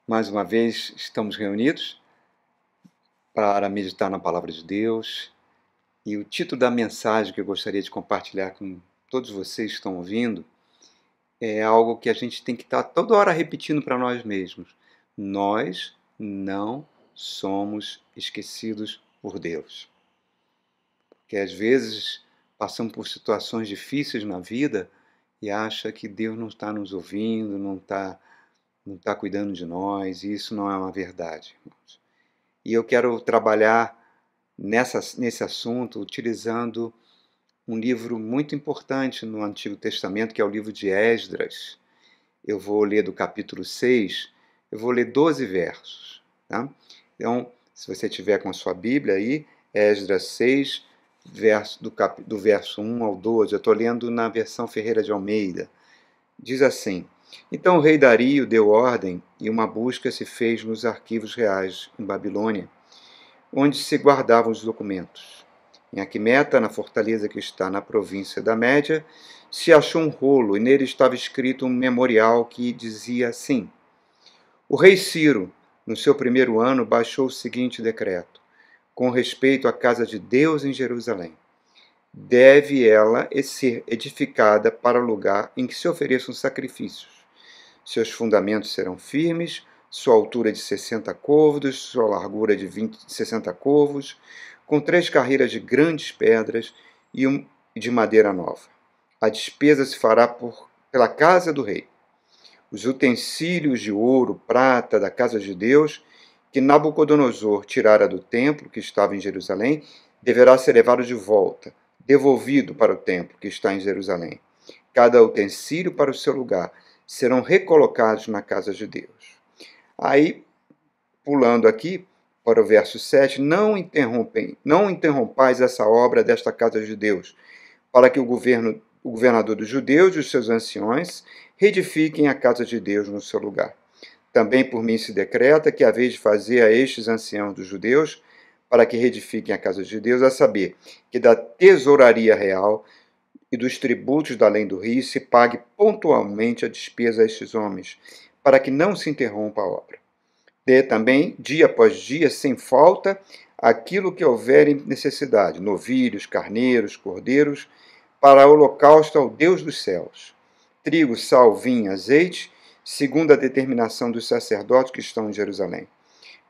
Mais uma vez estamos reunidos para meditar na Palavra de Deus e o título da mensagem que eu gostaria de compartilhar com todos vocês que estão ouvindo é algo que a gente tem que estar toda hora repetindo para nós mesmos. Nós não somos esquecidos por Deus. Porque às vezes passamos por situações difíceis na vida e acha que Deus não está nos ouvindo, não está cuidando de nós, e isso não é uma verdade, irmãos. E eu quero trabalhar nesse assunto utilizando um livro muito importante no Antigo Testamento, que é o livro de Esdras. Eu vou ler do capítulo 6, eu vou ler 12 versos. Tá? Então, se você tiver com a sua Bíblia aí, Esdras 6, do verso 1 ao 12, eu estou lendo na versão Ferreira de Almeida. Diz assim: Então o rei Dario deu ordem e uma busca se fez nos arquivos reais em Babilônia, onde se guardavam os documentos. Em Aquimeta, na fortaleza que está na província da Média, se achou um rolo e nele estava escrito um memorial que dizia assim: O rei Ciro, no seu primeiro ano, baixou o seguinte decreto: com respeito à casa de Deus em Jerusalém. Deve ela ser edificada para o lugar em que se ofereçam sacrifícios. Seus fundamentos serão firmes, sua altura de 60 côvados, sua largura de 60 côvados, com 3 carreiras de grandes pedras e de madeira nova. A despesa se fará pela casa do rei. Os utensílios de ouro, prata da casa de Deus, que Nabucodonosor tirara do templo que estava em Jerusalém, deverá ser levado de volta, devolvido para o templo que está em Jerusalém. Cada utensílio para o seu lugar serão recolocados na casa de Deus. Aí, pulando aqui para o verso 7, não interrompais essa obra desta casa de Deus, para que o governador dos judeus e os seus anciões reedifiquem a casa de Deus no seu lugar. Também por mim se decreta que, a vez de fazer a estes anciãos dos judeus, para que reedifiquem a casa de Deus, a saber, que da tesouraria real e dos tributos da além do rio se pague pontualmente a despesa a estes homens, para que não se interrompa a obra. Dê também, dia após dia, sem falta, aquilo que houver em necessidade, novilhos, carneiros, cordeiros, para holocausto ao Deus dos céus. Trigo, sal, vinho, azeite, segundo a determinação dos sacerdotes que estão em Jerusalém,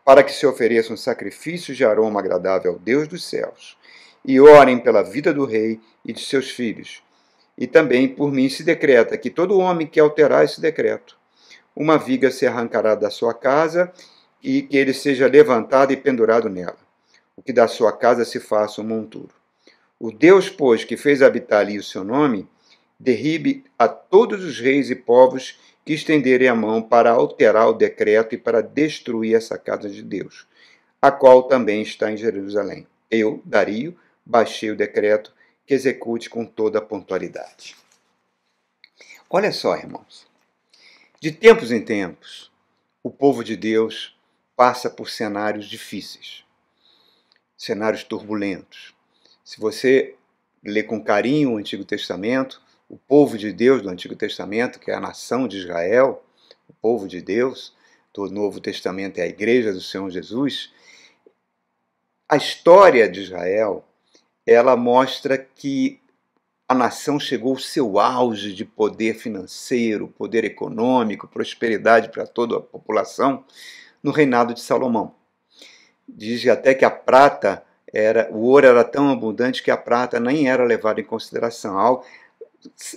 para que se ofereçam sacrifícios de aroma agradável ao Deus dos céus, e orem pela vida do rei e de seus filhos. E também por mim se decreta que todo homem que alterar esse decreto, uma viga se arrancará da sua casa e que ele seja levantado e pendurado nela, o que da sua casa se faça um monturo. O Deus, pois, que fez habitar ali o seu nome, derribe a todos os reis e povos que estenderem a mão para alterar o decreto e para destruir essa casa de Deus, a qual também está em Jerusalém. Eu, Dario, baixei o decreto que execute com toda a pontualidade. Olha só, irmãos. De tempos em tempos, o povo de Deus passa por cenários difíceis, cenários turbulentos. Se você lê com carinho o Antigo Testamento, o povo de Deus do Antigo Testamento, que é a nação de Israel, o povo de Deus, do Novo Testamento é a igreja do Senhor Jesus, a história de Israel, ela mostra que a nação chegou ao seu auge de poder financeiro, poder econômico, prosperidade para toda a população no reinado de Salomão. Diz até que o ouro era tão abundante que a prata nem era levada em consideração.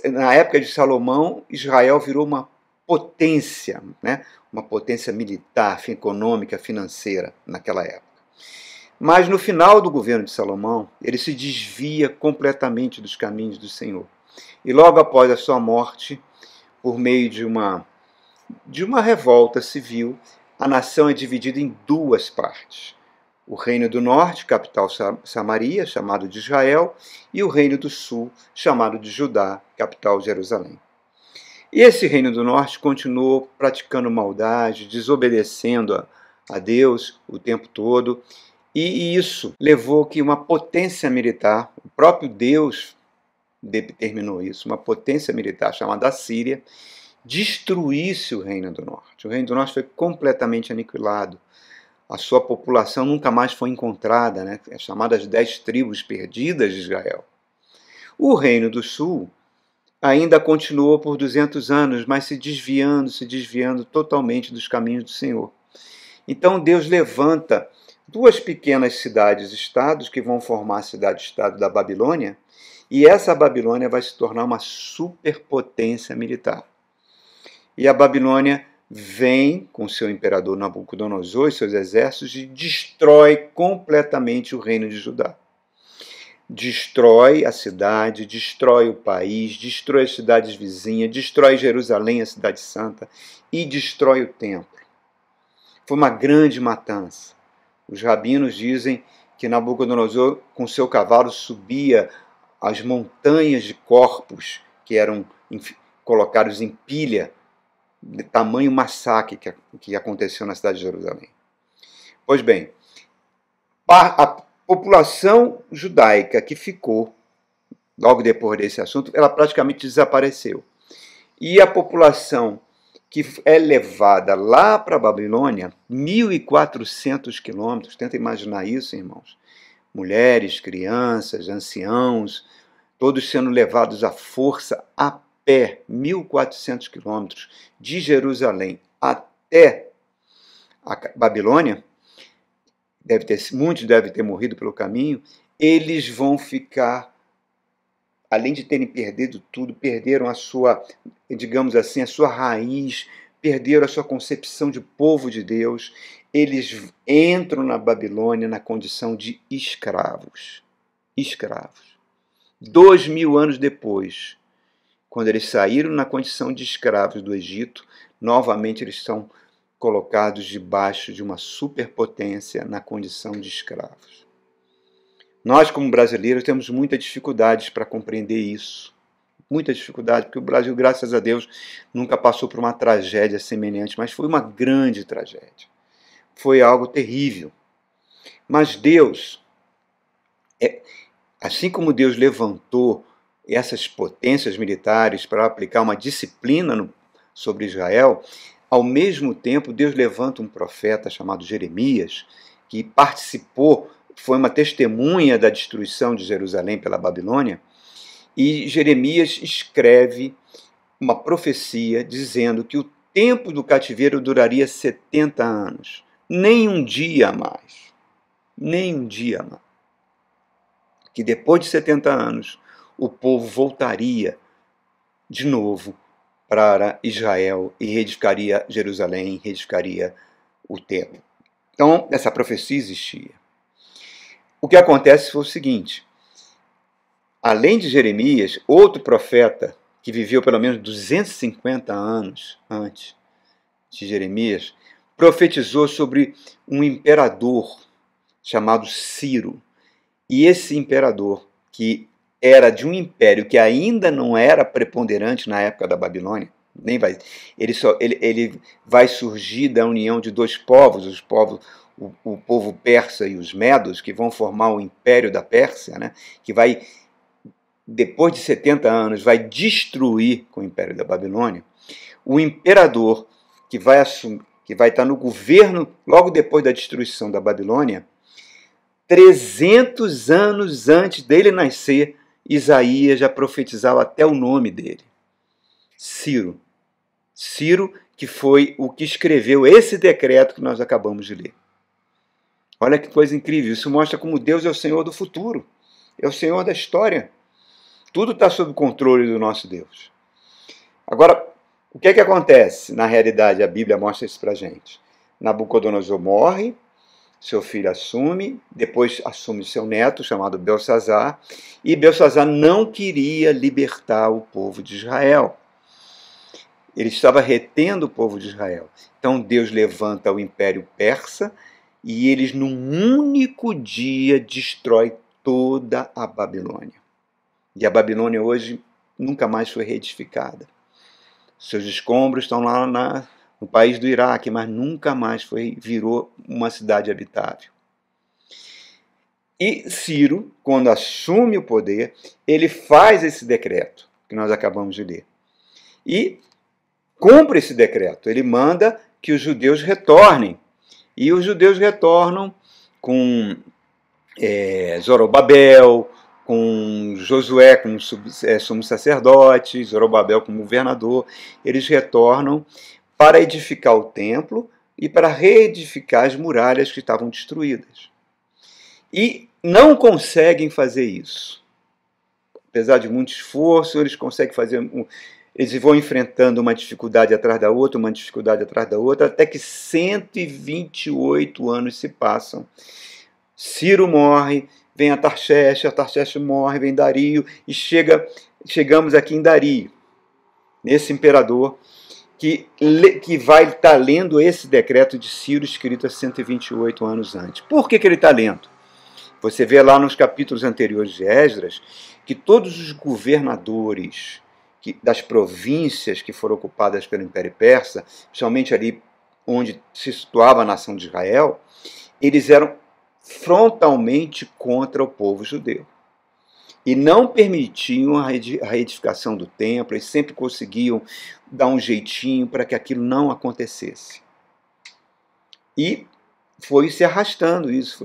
Na época de Salomão, Israel virou uma potência, né? Uma potência militar, econômica, financeira naquela época. Mas no final do governo de Salomão, ele se desvia completamente dos caminhos do Senhor. E logo após a sua morte, por meio de uma revolta civil, a nação é dividida em 2 partes. O reino do norte, capital Samaria, chamado de Israel, e o reino do sul, chamado de Judá, capital Jerusalém. E esse reino do norte continuou praticando maldade, desobedecendo a Deus o tempo todo, e isso levou que uma potência militar, o próprio Deus determinou isso, uma potência militar chamada Assíria, destruísse o Reino do Norte. O Reino do Norte foi completamente aniquilado. A sua população nunca mais foi encontrada, né? É chamada as 10 tribos perdidas de Israel. O Reino do Sul ainda continuou por 200 anos, mas se desviando totalmente dos caminhos do Senhor. Então Deus levanta 2 pequenas cidades-estados que vão formar a cidade-estado da Babilônia, e essa Babilônia vai se tornar uma superpotência militar. E a Babilônia vem com seu imperador Nabucodonosor e seus exércitos e destrói completamente o reino de Judá. Destrói a cidade, destrói o país, destrói as cidades vizinhas, destrói Jerusalém, a cidade santa, e destrói o templo. Foi uma grande matança. Os rabinos dizem que Nabucodonosor, com seu cavalo, subia as montanhas de corpos que eram colocados em pilha, de tamanho massacre que aconteceu na cidade de Jerusalém. Pois bem, a população judaica que ficou, logo depois desse assunto, ela praticamente desapareceu. E a população que é levada lá para a Babilônia, 1.400 quilômetros, tenta imaginar isso, irmãos. Mulheres, crianças, anciãos, todos sendo levados à força a pé, 1.400 quilômetros, de Jerusalém até a Babilônia. Muitos devem ter morrido pelo caminho. Eles vão ficar, além de terem perdido tudo, perderam a sua, digamos assim, a sua raiz, perderam a sua concepção de povo de Deus. Eles entram na Babilônia na condição de escravos. Escravos. 2.000 anos depois, quando eles saíram na condição de escravos do Egito, novamente eles são colocados debaixo de uma superpotência na condição de escravos. Nós, como brasileiros, temos muitas dificuldades para compreender isso. Muita dificuldade, porque o Brasil, graças a Deus, nunca passou por uma tragédia semelhante, mas foi uma grande tragédia. Foi algo terrível. Mas Deus, assim como Deus levantou essas potências militares para aplicar uma disciplina sobre Israel, ao mesmo tempo Deus levanta um profeta chamado Jeremias, que participou, foi uma testemunha da destruição de Jerusalém pela Babilônia, e Jeremias escreve uma profecia dizendo que o tempo do cativeiro duraria 70 anos, nem um dia a mais, nem um dia a mais. Que depois de 70 anos, o povo voltaria de novo para Israel e reedificaria Jerusalém, reedificaria o templo. Então, essa profecia existia. O que acontece foi o seguinte: além de Jeremias, outro profeta que viveu pelo menos 250 anos antes de Jeremias, profetizou sobre um imperador chamado Ciro. E esse imperador, que era de um império que ainda não era preponderante na época da Babilônia, ele vai surgir da união de 2 povos, o povo persa e os medos, que vão formar o Império da Pérsia, né, que vai, depois de 70 anos, vai destruir com o Império da Babilônia. O imperador que vai estar no governo logo depois da destruição da Babilônia, 300 anos antes dele nascer, Isaías já profetizava até o nome dele. Ciro. Ciro, que foi o que escreveu esse decreto que nós acabamos de ler. Olha que coisa incrível. Isso mostra como Deus é o Senhor do futuro. É o Senhor da história. Tudo está sob o controle do nosso Deus. Agora, o que é que acontece? Na realidade, a Bíblia mostra isso para a gente. Nabucodonosor morre, seu filho assume, depois assume seu neto, chamado Belsazar, e Belsazar não queria libertar o povo de Israel. Ele estava retendo o povo de Israel. Então Deus levanta o Império Persa e eles, num único dia, destrói toda a Babilônia. E a Babilônia hoje nunca mais foi reedificada. Seus escombros estão lá no país do Iraque, mas nunca mais virou uma cidade habitável. E Ciro, quando assume o poder, ele faz esse decreto que nós acabamos de ler. E cumpre esse decreto. Ele manda que os judeus retornem. E os judeus retornam com Zorobabel, com Josué como sumo sacerdote, Zorobabel como governador. Eles retornam para edificar o templo e para reedificar as muralhas que estavam destruídas. E não conseguem fazer isso. Apesar de muito esforço, eles conseguem fazer. Eles vão enfrentando uma dificuldade atrás da outra, uma dificuldade atrás da outra, até que 128 anos se passam. Ciro morre, vem Artaxerxes morre, vem Dario, e chegamos aqui em Dario, nesse imperador que vai estar lendo esse decreto de Ciro escrito há 128 anos antes. Por que ele está lendo? Você vê lá nos capítulos anteriores de Esdras que todos os governadores das províncias que foram ocupadas pelo Império Persa, principalmente ali onde se situava a nação de Israel, eles eram frontalmente contra o povo judeu. E não permitiam a reedificação do templo, eles sempre conseguiam dar um jeitinho para que aquilo não acontecesse. E foi se arrastando isso,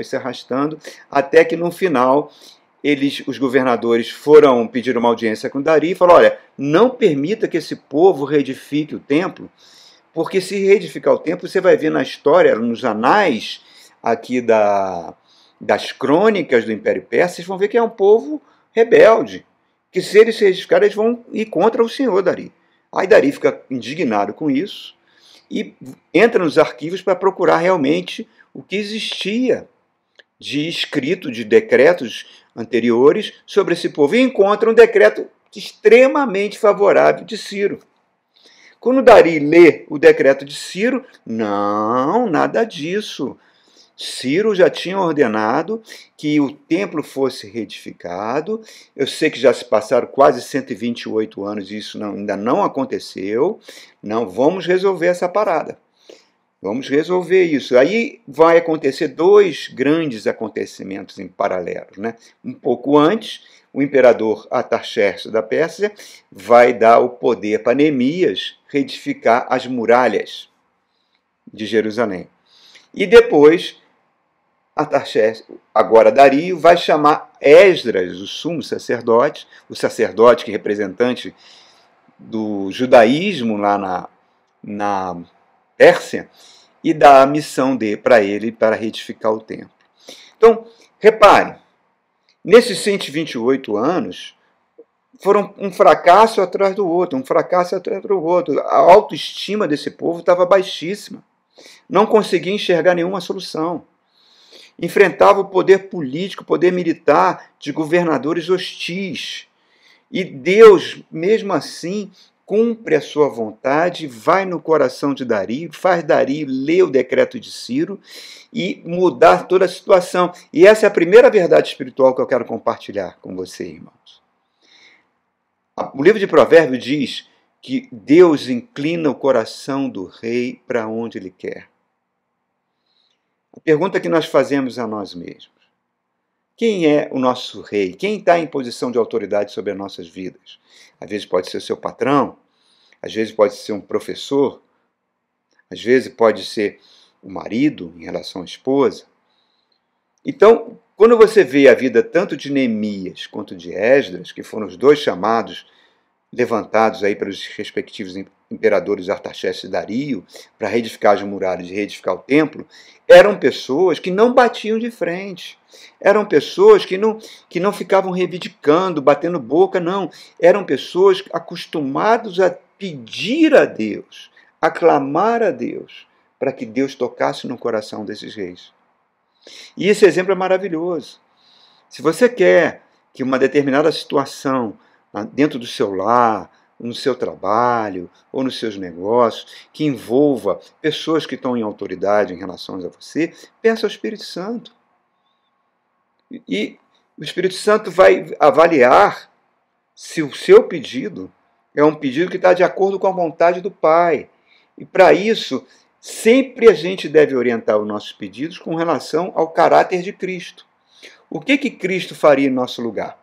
até que no final os governadores pediram uma audiência com Dario e falaram: olha, não permita que esse povo reedifique o templo, porque se reedificar o templo, você vai ver na história, nos anais aqui das crônicas do Império Persa, vocês vão ver que é um povo rebelde, que se eles se reedificarem, eles vão ir contra o senhor Dario. Aí Dario fica indignado com isso e entra nos arquivos para procurar realmente o que existia de escrito, de decretos anteriores sobre esse povo, e encontra um decreto extremamente favorável de Ciro. Quando Dario lê o decreto de Ciro, não, nada disso. Ciro já tinha ordenado que o templo fosse reedificado. Eu sei que já se passaram quase 128 anos e isso ainda não aconteceu. Não, vamos resolver essa parada. Vamos resolver isso. Aí vai acontecer dois grandes acontecimentos em paralelo, né? Um pouco antes, o imperador Artaxerxes da Pérsia vai dar o poder para Neemias reedificar as muralhas de Jerusalém. E depois, Artaxerxes, agora Dario, vai chamar Esdras, o sumo sacerdote, o sacerdote que é representante do judaísmo lá na Pérsia, e dá a missão para ele para reedificar o templo. Então, reparem, nesses 128 anos, foram um fracasso atrás do outro, A autoestima desse povo estava baixíssima. Não conseguia enxergar nenhuma solução. Enfrentava o poder político, o poder militar de governadores hostis. E Deus, mesmo assim, cumpre a sua vontade, vai no coração de Dario, faz Dario ler o decreto de Ciro e mudar toda a situação. E essa é a primeira verdade espiritual que eu quero compartilhar com você, irmãos. O livro de Provérbios diz que Deus inclina o coração do rei para onde ele quer. A pergunta que nós fazemos a nós mesmos: quem é o nosso rei? Quem está em posição de autoridade sobre as nossas vidas? Às vezes pode ser o seu patrão, às vezes pode ser um professor, às vezes pode ser o marido em relação à esposa. Então, quando você vê a vida tanto de Neemias quanto de Esdras, que foram os dois chamados, levantados aí pelos respectivos imperadores Artaxerxes e Dario, para reedificar as muralhas e reedificar o templo, eram pessoas que não batiam de frente. Eram pessoas que não ficavam reivindicando, batendo boca, não. Eram pessoas acostumadas a pedir a Deus, a clamar a Deus, para que Deus tocasse no coração desses reis. E esse exemplo é maravilhoso. Se você quer que uma determinada situação dentro do seu lar, no seu trabalho ou nos seus negócios, que envolva pessoas que estão em autoridade em relação a você, peça ao Espírito Santo. E o Espírito Santo vai avaliar se o seu pedido é um pedido que está de acordo com a vontade do Pai. E para isso, sempre a gente deve orientar os nossos pedidos com relação ao caráter de Cristo. O que Cristo faria em nosso lugar?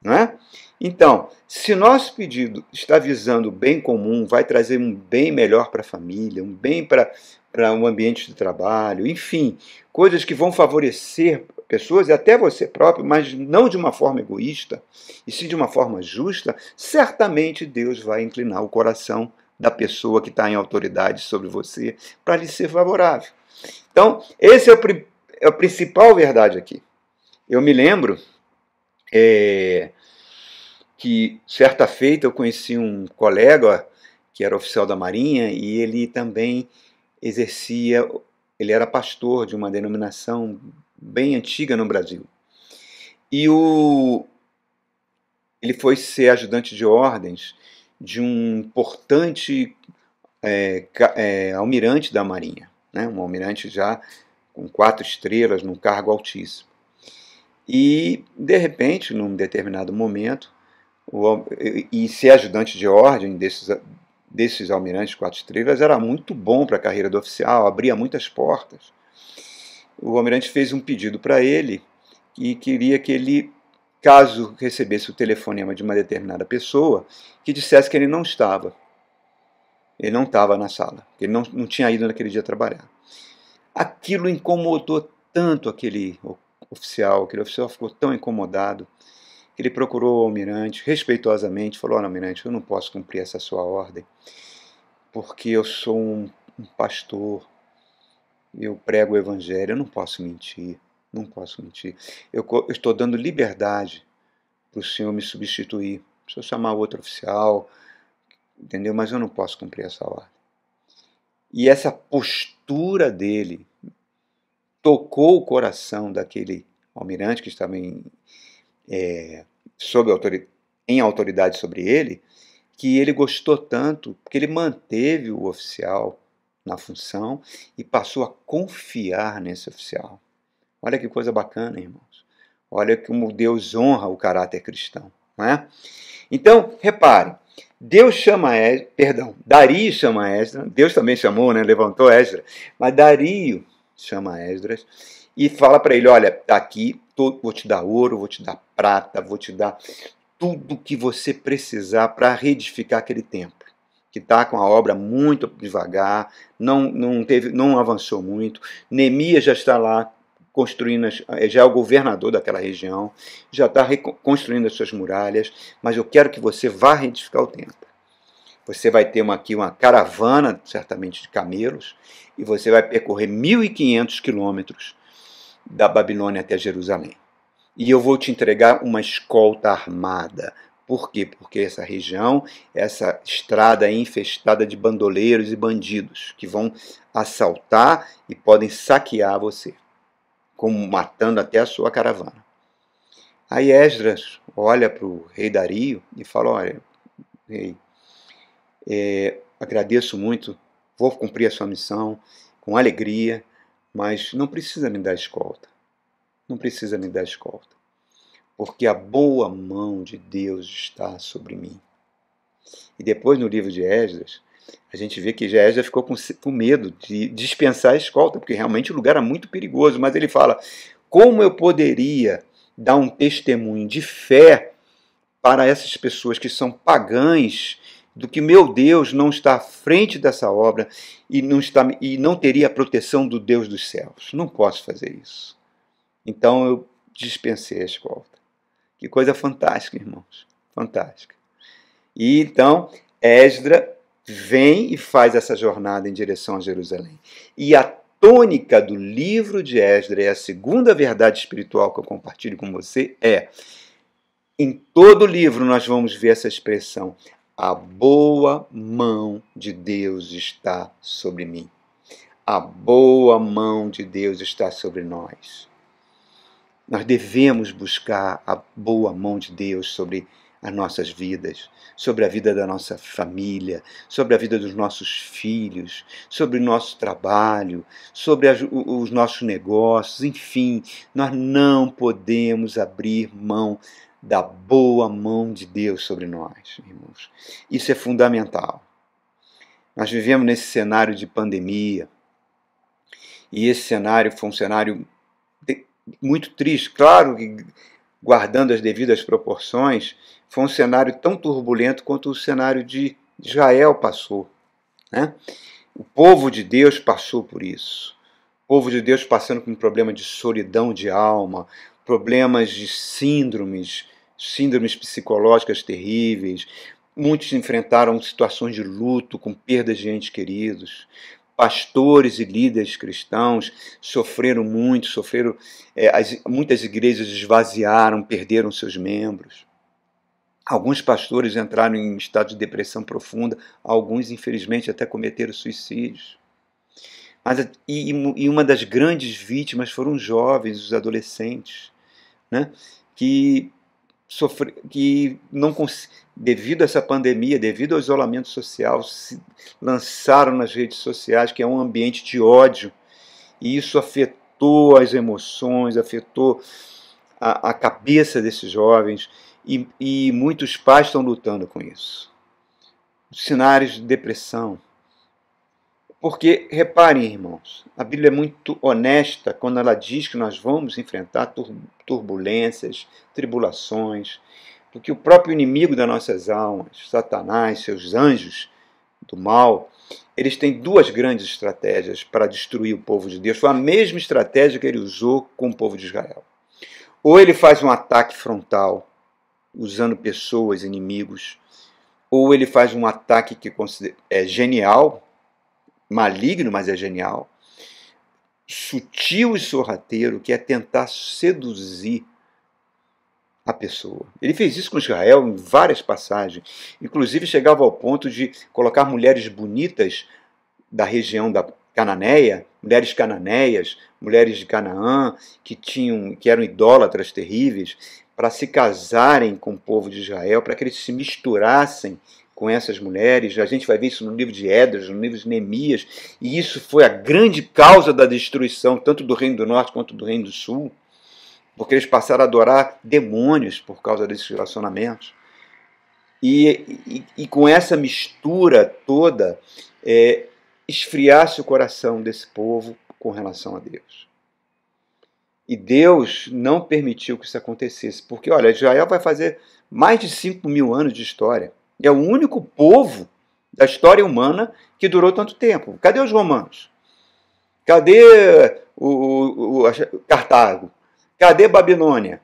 Não é? Então, se nosso pedido está visando o bem comum, vai trazer um bem melhor para a família, um bem para um ambiente de trabalho, enfim, coisas que vão favorecer pessoas e até você próprio, mas não de uma forma egoísta, e sim de uma forma justa, certamente Deus vai inclinar o coração da pessoa que está em autoridade sobre você para lhe ser favorável. Então, esse é a principal verdade aqui. Eu me lembro que certa feita eu conheci um colega que era oficial da Marinha e ele também exercia, ele era pastor de uma denominação bem antiga no Brasil. E ele foi ser ajudante de ordens de um importante almirante da Marinha, né? Um almirante já com 4 estrelas, num cargo altíssimo. E, de repente, num determinado momento, e ser ajudante de ordem desses almirantes 4 estrelas era muito bom para a carreira do oficial, abria muitas portas. O almirante fez um pedido para ele e queria que ele, caso recebesse o telefonema de uma determinada pessoa, que dissesse que ele não estava. Ele não estava na sala, que ele não tinha ido naquele dia trabalhar. Aquilo incomodou tanto aquele oficial ficou tão incomodado, que ele procurou o almirante respeitosamente, falou: olha, almirante, eu não posso cumprir essa sua ordem, porque eu sou um pastor, eu prego o evangelho, eu não posso mentir, não posso mentir. Eu estou dando liberdade para o senhor me substituir, se eu chamar outro oficial, entendeu? Mas eu não posso cumprir essa ordem. E essa postura dele tocou o coração daquele almirante que estava em autoridade sobre ele, que ele gostou tanto, que ele manteve o oficial na função e passou a confiar nesse oficial. Olha que coisa bacana, irmãos. Olha como Deus honra o caráter cristão, não é? Então, repare, Dario chama Esdras, Deus também chamou, né, levantou Esdras, mas Dario chama Esdras e fala para ele: olha, tá aqui, vou te dar ouro, vou te dar prata, vou te dar tudo que você precisar para reedificar aquele templo, que está com a obra muito devagar, não avançou muito. Neemias já está lá construindo, já é o governador daquela região, já está reconstruindo as suas muralhas, mas eu quero que você vá reedificar o templo. Você vai ter aqui uma caravana, certamente de camelos, e você vai percorrer 1.500 quilômetros da Babilônia até Jerusalém. E eu vou te entregar uma escolta armada. Por quê? Porque essa região, essa estrada é infestada de bandoleiros e bandidos que vão assaltar e podem saquear você, como matando até a sua caravana. Aí Esdras olha para o rei Dario e fala: olha, rei, agradeço muito, vou cumprir a sua missão com alegria, mas não precisa me dar escolta. Não precisa me dar escolta, porque a boa mão de Deus está sobre mim. E depois, no livro de Esdras, a gente vê que Esdras ficou com medo de dispensar a escolta, porque realmente o lugar era muito perigoso, mas ele fala: como eu poderia dar um testemunho de fé para essas pessoas que são pagãs, do que meu Deus não está à frente dessa obra e não teria a proteção do Deus dos céus? Não posso fazer isso. Então eu dispensei a escolta. Que coisa fantástica, irmãos. Fantástica. E então Esdras vem e faz essa jornada em direção a Jerusalém. E a tônica do livro de Esdras, é a segunda verdade espiritual que eu compartilho com você, em todo o livro nós vamos ver essa expressão: a boa mão de Deus está sobre mim. A boa mão de Deus está sobre nós. Nós devemos buscar a boa mão de Deus sobre as nossas vidas, sobre a vida da nossa família, sobre a vida dos nossos filhos, sobre o nosso trabalho, sobre os nossos negócios, enfim, nós não podemos abrir mão da boa mão de Deus sobre nós, irmãos. Isso é fundamental. Nós vivemos nesse cenário de pandemia, e esse cenário foi um cenário muito triste, claro que guardando as devidas proporções, foi um cenário tão turbulento quanto o cenário de Israel passou, né? O povo de Deus passou por isso. O povo de Deus passando por um problema de solidão de alma, problemas de síndromes psicológicas terríveis. Muitos enfrentaram situações de luto, com perdas de entes queridos. Pastores e líderes cristãos sofreram muito, muitas igrejas esvaziaram, perderam seus membros. Alguns pastores entraram em estado de depressão profunda, alguns, infelizmente, até cometeram suicídios. E uma das grandes vítimas foram os jovens, os adolescentes, né? que não, devido a essa pandemia, devido ao isolamento social, se lançaram nas redes sociais, que é um ambiente de ódio, e isso afetou as emoções, afetou a cabeça desses jovens, e muitos pais estão lutando com isso. Os cenários de depressão. Porque, reparem, irmãos, a Bíblia é muito honesta quando ela diz que nós vamos enfrentar turbulências, tribulações, porque o próprio inimigo das nossas almas, Satanás, seus anjos do mal, eles têm duas grandes estratégias para destruir o povo de Deus. Foi a mesma estratégia que ele usou com o povo de Israel. Ou ele faz um ataque frontal, usando pessoas, inimigos, ou ele faz um ataque que é genial, maligno, mas é genial, sutil e sorrateiro, que é tentar seduzir a pessoa. Ele fez isso com Israel em várias passagens, inclusive chegava ao ponto de colocar mulheres bonitas da região da Cananeia, mulheres cananeias, mulheres de Canaã, que eram idólatras terríveis, para se casarem com o povo de Israel, para que eles se misturassem com essas mulheres. A gente vai ver isso no livro de Esdras, no livro de Neemias, e isso foi a grande causa da destruição, tanto do Reino do Norte quanto do Reino do Sul, porque eles passaram a adorar demônios por causa desses relacionamentos. E com essa mistura toda, esfriasse o coração desse povo com relação a Deus. E Deus não permitiu que isso acontecesse, porque, olha, Israel vai fazer mais de 5.000 anos de história. É o único povo da história humana que durou tanto tempo. Cadê os romanos? Cadê Cartago? Cadê Babilônia?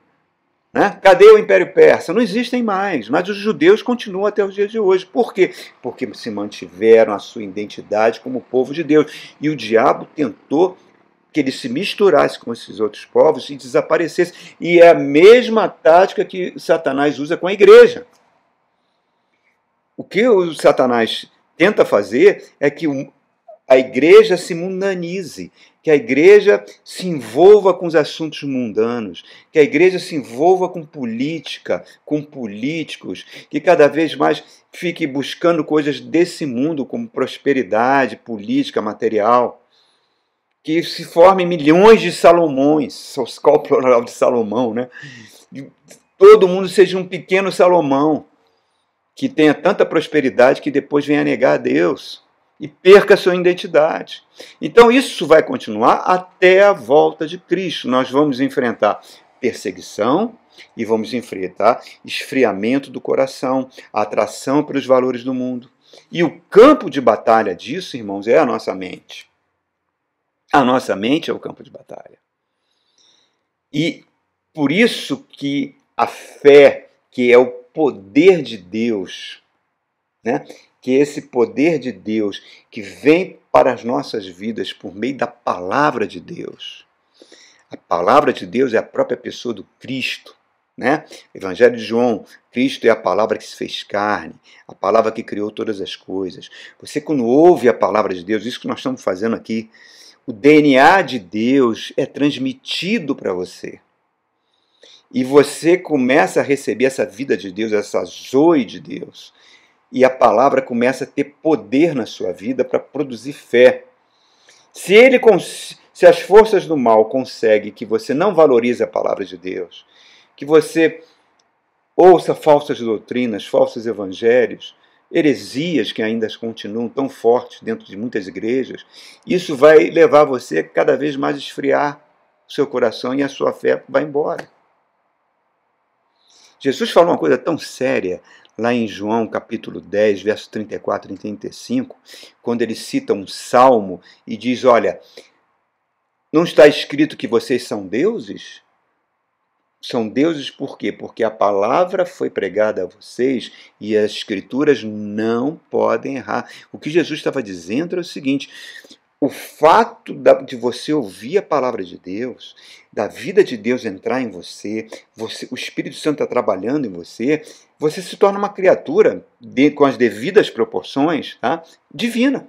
Né? Cadê o Império Persa? Não existem mais, mas os judeus continuam até os dias de hoje. Por quê? Porque se mantiveram a sua identidade como povo de Deus. E o diabo tentou que ele se misturasse com esses outros povos e desaparecesse. E é a mesma tática que Satanás usa com a igreja. O que o Satanás tenta fazer é que a igreja se mundanize, que a igreja se envolva com os assuntos mundanos, que a igreja se envolva com política, com políticos, que cada vez mais fique buscando coisas desse mundo, como prosperidade, política, material, que se formem milhões de Salomões, qual o plural de Salomão, né? Todo mundo seja um pequeno Salomão, que tenha tanta prosperidade que depois venha negar a Deus e perca a sua identidade. Então isso vai continuar até a volta de Cristo. Nós vamos enfrentar perseguição e vamos enfrentar esfriamento do coração, atração pelos valores do mundo. E o campo de batalha disso, irmãos, é a nossa mente. A nossa mente é o campo de batalha. E por isso que a fé, que é o poder de Deus, né? Que esse poder de Deus que vem para as nossas vidas por meio da palavra de Deus. A palavra de Deus é a própria pessoa do Cristo, né? Evangelho de João, Cristo é a palavra que se fez carne, a palavra que criou todas as coisas. Você, quando ouve a palavra de Deus, isso que nós estamos fazendo aqui, o DNA de Deus é transmitido para você. E você começa a receber essa vida de Deus, essa zoe de Deus. E a palavra começa a ter poder na sua vida para produzir fé. Se as forças do mal conseguem que você não valorize a palavra de Deus, que você ouça falsas doutrinas, falsos evangelhos, heresias que ainda continuam tão fortes dentro de muitas igrejas, isso vai levar você a cada vez mais esfriar o seu coração e a sua fé vai embora. Jesus falou uma coisa tão séria lá em João capítulo 10, verso 34 e 35, quando ele cita um salmo e diz, olha, não está escrito que vocês são deuses? São deuses por quê? Porque a palavra foi pregada a vocês e as escrituras não podem errar. O que Jesus estava dizendo era o seguinte, o fato de você ouvir a palavra de Deus, da vida de Deus entrar em você, o Espírito Santo está trabalhando em você, você se torna uma criatura com as devidas proporções, tá? Divina.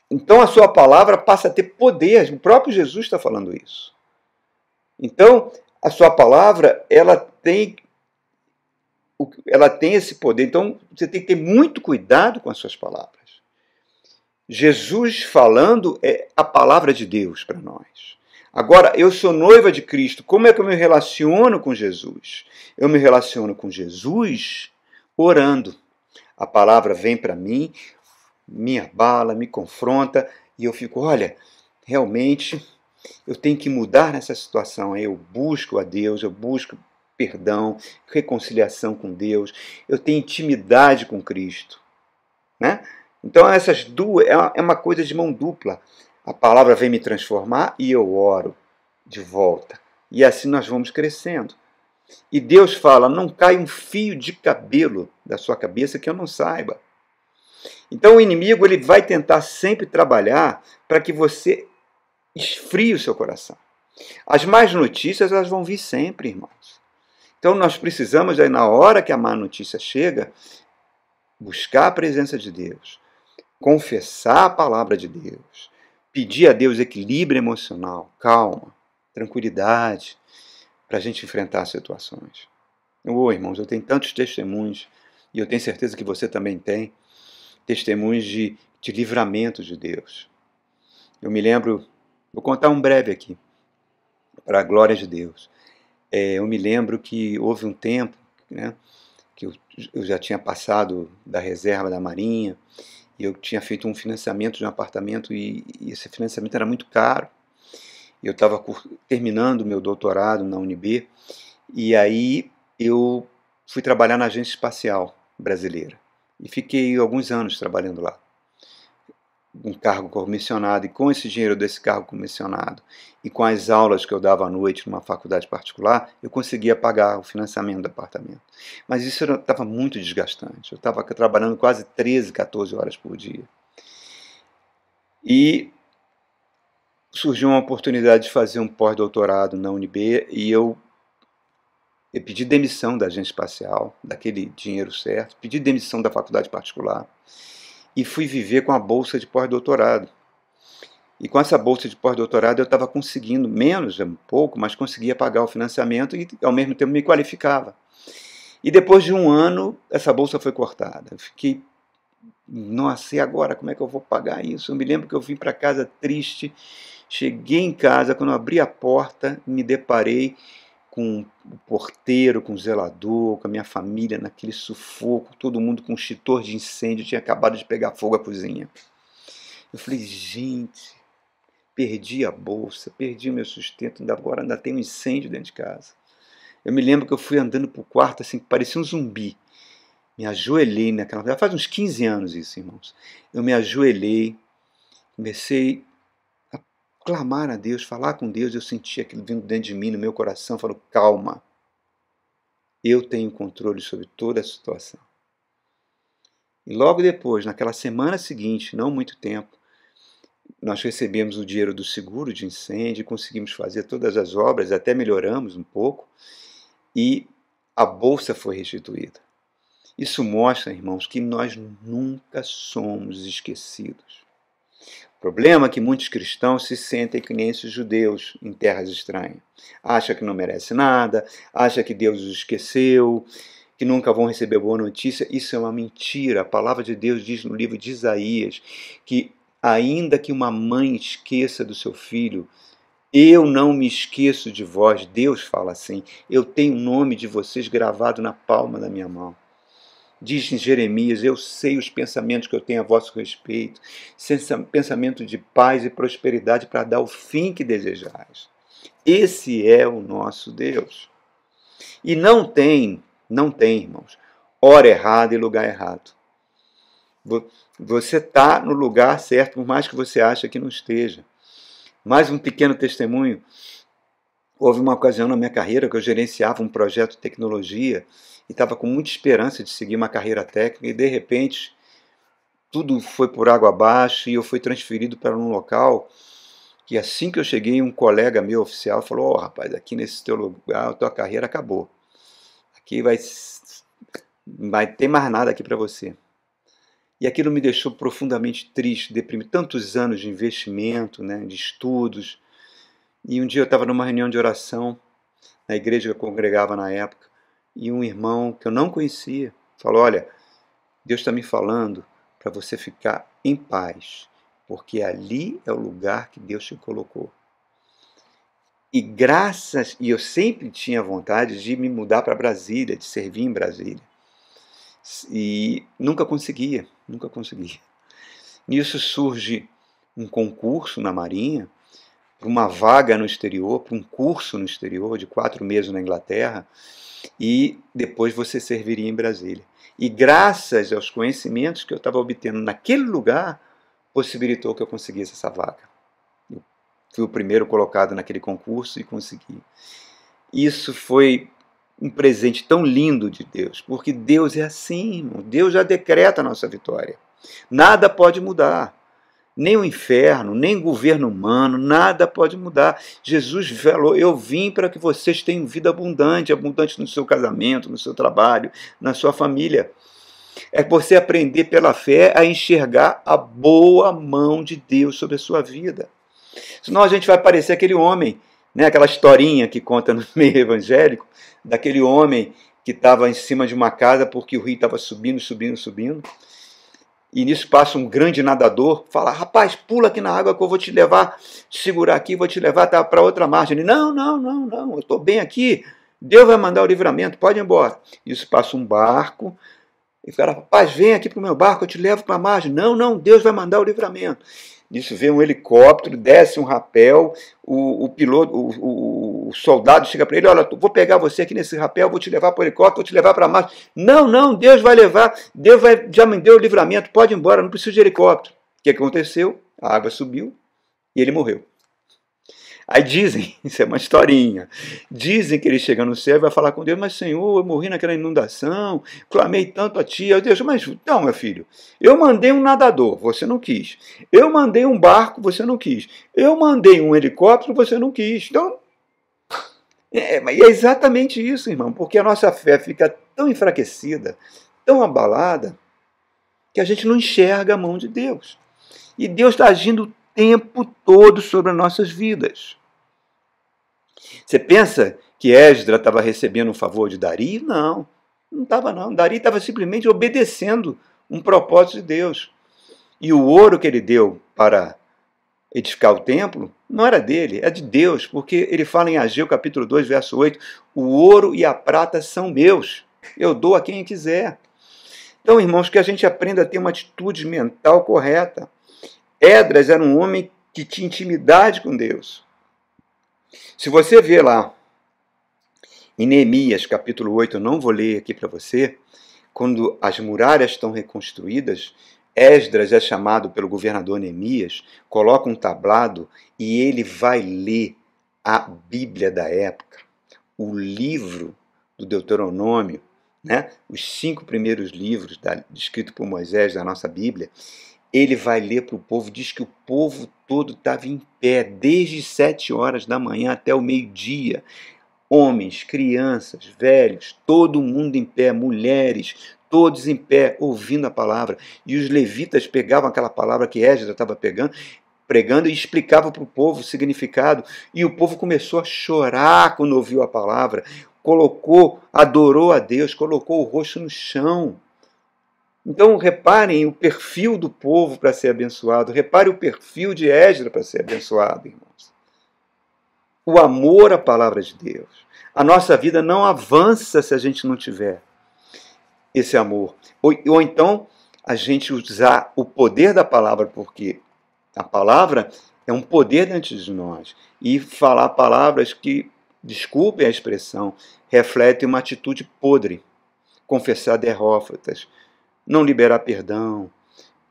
Então a sua palavra passa a ter poder, o próprio Jesus está falando isso. Então a sua palavra ela tem esse poder, então você tem que ter muito cuidado com as suas palavras. Jesus falando é a palavra de Deus para nós. Agora, eu sou noiva de Cristo. Como é que eu me relaciono com Jesus? Eu me relaciono com Jesus orando. A palavra vem para mim, me abala, me confronta, e eu fico, olha, realmente eu tenho que mudar nessa situação. Aí eu busco a Deus, eu busco perdão, reconciliação com Deus, eu tenho intimidade com Cristo, né? Então essas duas é uma coisa de mão dupla. A palavra vem me transformar e eu oro de volta. E assim nós vamos crescendo. E Deus fala, não cai um fio de cabelo da sua cabeça que eu não saiba. Então o inimigo ele vai tentar sempre trabalhar para que você esfrie o seu coração. As más notícias elas vão vir sempre, irmãos. Então nós precisamos, aí, na hora que a má notícia chega, buscar a presença de Deus, confessar a palavra de Deus, pedir a Deus equilíbrio emocional, calma, tranquilidade, para a gente enfrentar as situações. Irmãos, eu tenho tantos testemunhos, e eu tenho certeza que você também tem, testemunhos de livramento de Deus. Eu me lembro, vou contar um breve aqui, para a glória de Deus. Eu me lembro que houve um tempo, né, que eu já tinha passado da reserva da Marinha, e eu tinha feito um financiamento de um apartamento e esse financiamento era muito caro. Eu estava terminando o meu doutorado na UNB e aí eu fui trabalhar na Agência Espacial Brasileira e fiquei alguns anos trabalhando lá, um cargo comissionado, e com esse dinheiro desse cargo comissionado e com as aulas que eu dava à noite numa faculdade particular, eu conseguia pagar o financiamento do apartamento. Mas isso estava muito desgastante. Eu estava trabalhando quase 13, 14 horas por dia. E surgiu uma oportunidade de fazer um pós-doutorado na UNB e eu pedi demissão da agência espacial, daquele dinheiro certo, pedi demissão da faculdade particular e fui viver com a bolsa de pós-doutorado. E com essa bolsa de pós-doutorado eu estava conseguindo, menos um pouco, mas conseguia pagar o financiamento e ao mesmo tempo me qualificava. E depois de um ano, essa bolsa foi cortada. Eu fiquei, nossa, e agora? Como é que eu vou pagar isso? Eu me lembro que eu vim para casa triste, cheguei em casa, quando eu abri a porta, me deparei com o porteiro, com o zelador, com a minha família naquele sufoco, todo mundo com um extintor de incêndio, tinha acabado de pegar fogo a cozinha. Eu falei, gente, perdi a bolsa, perdi o meu sustento, agora ainda tem um incêndio dentro de casa. Eu me lembro que eu fui andando para o quarto assim, que parecia um zumbi. Me ajoelhei naquela... Já faz uns 15 anos isso, irmãos. Eu me ajoelhei, comecei a clamar a Deus, falar com Deus, eu senti aquilo vindo dentro de mim, no meu coração, falou, calma, eu tenho controle sobre toda a situação. E logo depois, naquela semana seguinte, não muito tempo, nós recebemos o dinheiro do seguro de incêndio, conseguimos fazer todas as obras, até melhoramos um pouco, e a bolsa foi restituída. Isso mostra, irmãos, que nós nunca somos esquecidos. O problema é que muitos cristãos se sentem que nem esses judeus em terras estranhas. Acham que não merece nada, acham que Deus os esqueceu, que nunca vão receber boa notícia. Isso é uma mentira. A palavra de Deus diz no livro de Isaías que ainda que uma mãe esqueça do seu filho, eu não me esqueço de vós. Deus fala assim, eu tenho o nome de vocês gravado na palma da minha mão. Diz em Jeremias, eu sei os pensamentos que eu tenho a vosso respeito, pensamento de paz e prosperidade para dar o fim que desejais. Esse é o nosso Deus. E não tem, irmãos, hora errada e lugar errado. Você está no lugar certo, por mais que você ache que não esteja. Mais um pequeno testemunho. Houve uma ocasião na minha carreira que eu gerenciava um projeto de tecnologia e estava com muita esperança de seguir uma carreira técnica e, de repente, tudo foi por água abaixo e eu fui transferido para um local que, assim que eu cheguei, um colega meu oficial falou: "Ó, rapaz, aqui nesse teu lugar, a tua carreira acabou. Aqui vai ter mais nada aqui para você." E aquilo me deixou profundamente triste, deprimido. Tantos anos de investimento, né, de estudos. E um dia eu estava numa reunião de oração, na igreja que eu congregava na época, e um irmão que eu não conhecia falou: "Olha, Deus está me falando para você ficar em paz, porque ali é o lugar que Deus te colocou." E eu sempre tinha vontade de me mudar para Brasília, de servir em Brasília. E nunca conseguia. Nisso surge um concurso na Marinha, para uma vaga no exterior, para um curso no exterior de 4 meses na Inglaterra, e depois você serviria em Brasília. E graças aos conhecimentos que eu estava obtendo naquele lugar, possibilitou que eu conseguisse essa vaga. Eu fui o primeiro colocado naquele concurso e consegui. Isso foi um presente tão lindo de Deus, porque Deus é assim, irmão. Deus já decreta a nossa vitória. Nada pode mudar. Nem o inferno, nem o governo humano, nada pode mudar. Jesus falou: "Eu vim para que vocês tenham vida abundante, abundante no seu casamento, no seu trabalho, na sua família." É você aprender pela fé a enxergar a boa mão de Deus sobre a sua vida. Senão a gente vai parecer aquele homem, né, aquela historinha que conta no meio evangélico, daquele homem que estava em cima de uma casa porque o rio estava subindo. E nisso passa um grande nadador, fala: "Rapaz, pula aqui na água que eu vou te levar, te segurar aqui, vou te levar para outra margem." Ele: não, eu estou bem aqui, Deus vai mandar o livramento, pode ir embora." Isso passa um barco, e o cara: "Rapaz, vem aqui para o meu barco, eu te levo para a margem." Não, Deus vai mandar o livramento. Nisso vem um helicóptero, desce um rapel, o piloto, o soldado chega para ele: "Olha, vou pegar você aqui nesse rapel, vou te levar para o helicóptero, vou te levar para a margem." Não, Deus vai levar, já me deu o livramento, pode ir embora, não preciso de helicóptero." O que aconteceu? A água subiu e ele morreu. Aí dizem, isso é uma historinha, dizem que ele chega no céu e vai falar com Deus: "Mas Senhor, eu morri naquela inundação, clamei tanto a Ti." Eu Deus: "Mas não, meu filho, eu mandei um nadador, você não quis. Eu mandei um barco, você não quis. Eu mandei um helicóptero, você não quis." Então, é exatamente isso, irmão, porque a nossa fé fica tão enfraquecida, tão abalada, que a gente não enxerga a mão de Deus. E Deus está agindo o tempo todo sobre as nossas vidas. Você pensa que Esdras estava recebendo um favor de Dari? Não estava não. Dari estava simplesmente obedecendo um propósito de Deus. E o ouro que ele deu para edificar o templo não era dele, é de Deus, porque ele fala em Ageu capítulo 2, verso 8, "O ouro e a prata são meus, eu dou a quem quiser." Então, irmãos, que a gente aprenda a ter uma atitude mental correta. Esdras era um homem que tinha intimidade com Deus. Se você vê lá em Neemias capítulo 8, eu não vou ler aqui para você, quando as muralhas estão reconstruídas, Esdras é chamado pelo governador Neemias, coloca um tablado e ele vai ler a Bíblia da época, o livro do Deuteronômio, né? Os 5 primeiros livros escritos por Moisés da nossa Bíblia. Ele vai ler para o povo, diz que o povo todo estava em pé, desde 7 horas da manhã até o meio-dia. Homens, crianças, velhos, todo mundo em pé, mulheres, todos em pé, ouvindo a palavra. E os levitas pegavam aquela palavra que Esdras estava pregando e explicavam para o povo o significado. E o povo começou a chorar quando ouviu a palavra. Adorou a Deus, colocou o rosto no chão. Então, reparem o perfil do povo para ser abençoado. Reparem o perfil de Esdras para ser abençoado, irmãos. O amor à palavra de Deus. A nossa vida não avança se a gente não tiver esse amor. Ou então, a gente usar o poder da palavra, porque a palavra é um poder dentro de nós. E falar palavras que desculpem a expressão, refletem uma atitude podre. Confessar derrotas, não liberar perdão,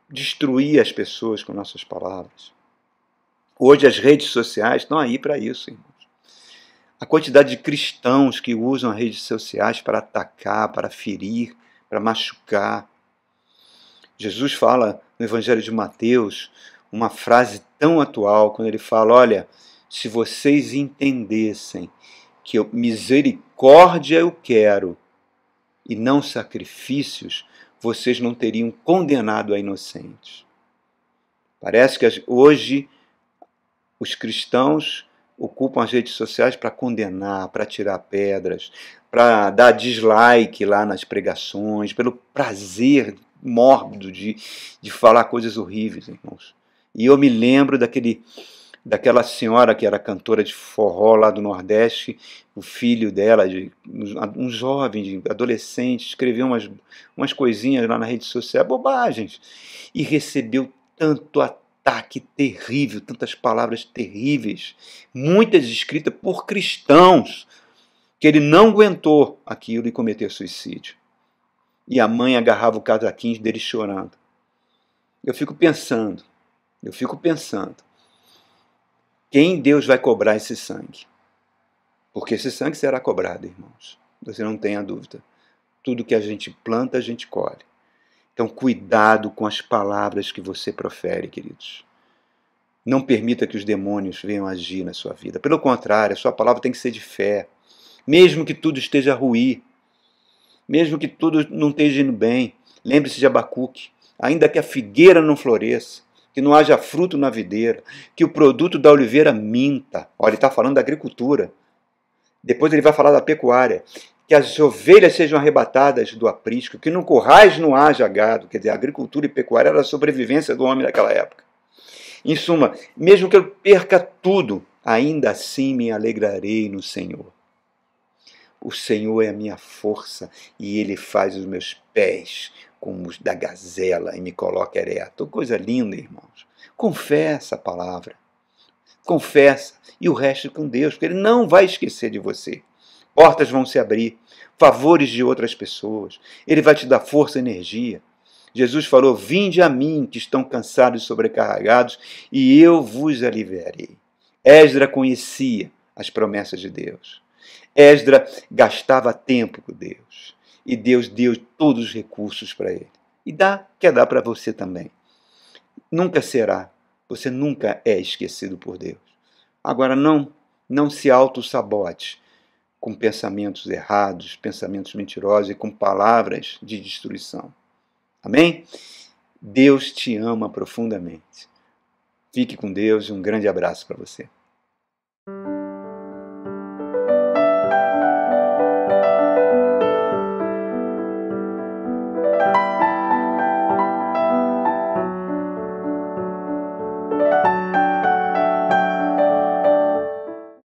destruir as pessoas com nossas palavras. Hoje as redes sociais estão aí para isso, irmãos. A quantidade de cristãos que usam as redes sociais para atacar, para ferir, para machucar. Jesus fala no Evangelho de Mateus uma frase tão atual, quando ele fala, olha, se vocês entendessem que misericórdia eu quero e não sacrifícios, vocês não teriam condenado a inocentes. Parece que hoje os cristãos ocupam as redes sociais para condenar, para tirar pedras, para dar dislike lá nas pregações, pelo prazer mórbido de falar coisas horríveis, irmãos. E eu me lembro daquela senhora que era cantora de forró lá do Nordeste, o filho dela, um jovem, adolescente, escreveu umas coisinhas lá na rede social, bobagens, e recebeu tanto ataque terrível, tantas palavras terríveis, muitas escritas por cristãos, que ele não aguentou aquilo e cometeu suicídio. E a mãe agarrava o casaquinho dele chorando. Eu fico pensando, quem Deus vai cobrar esse sangue? Porque esse sangue será cobrado, irmãos. Você não tenha dúvida. Tudo que a gente planta, a gente colhe. Então, cuidado com as palavras que você profere, queridos. Não permita que os demônios venham agir na sua vida. Pelo contrário, a sua palavra tem que ser de fé. Mesmo que tudo esteja ruim, mesmo que tudo não esteja indo bem, lembre-se de Abacuque. Ainda que a figueira não floresça, que não haja fruto na videira, que o produto da oliveira minta. Olha, ele está falando da agricultura. Depois ele vai falar da pecuária. Que as ovelhas sejam arrebatadas do aprisco, que no currais não haja gado. Quer dizer, a agricultura e pecuária era a sobrevivência do homem naquela época. Em suma, mesmo que eu perca tudo, ainda assim me alegrarei no Senhor. O Senhor é a minha força e Ele faz os meus pés como os da gazela e me coloca ereto. Coisa linda, irmãos. Confessa a palavra. Confessa. E o resto com Deus, porque Ele não vai esquecer de você. Portas vão se abrir, favores de outras pessoas. Ele vai te dar força e energia. Jesus falou, vinde a mim que estão cansados e sobrecarregados e eu vos aliviarei. Esdra conhecia as promessas de Deus. Esdra gastava tempo com Deus. E Deus deu todos os recursos para ele. E quer dar para você também. Nunca será. Você nunca é esquecido por Deus. Agora não se auto-sabote com pensamentos errados, pensamentos mentirosos e com palavras de destruição. Amém? Deus te ama profundamente. Fique com Deus e um grande abraço para você.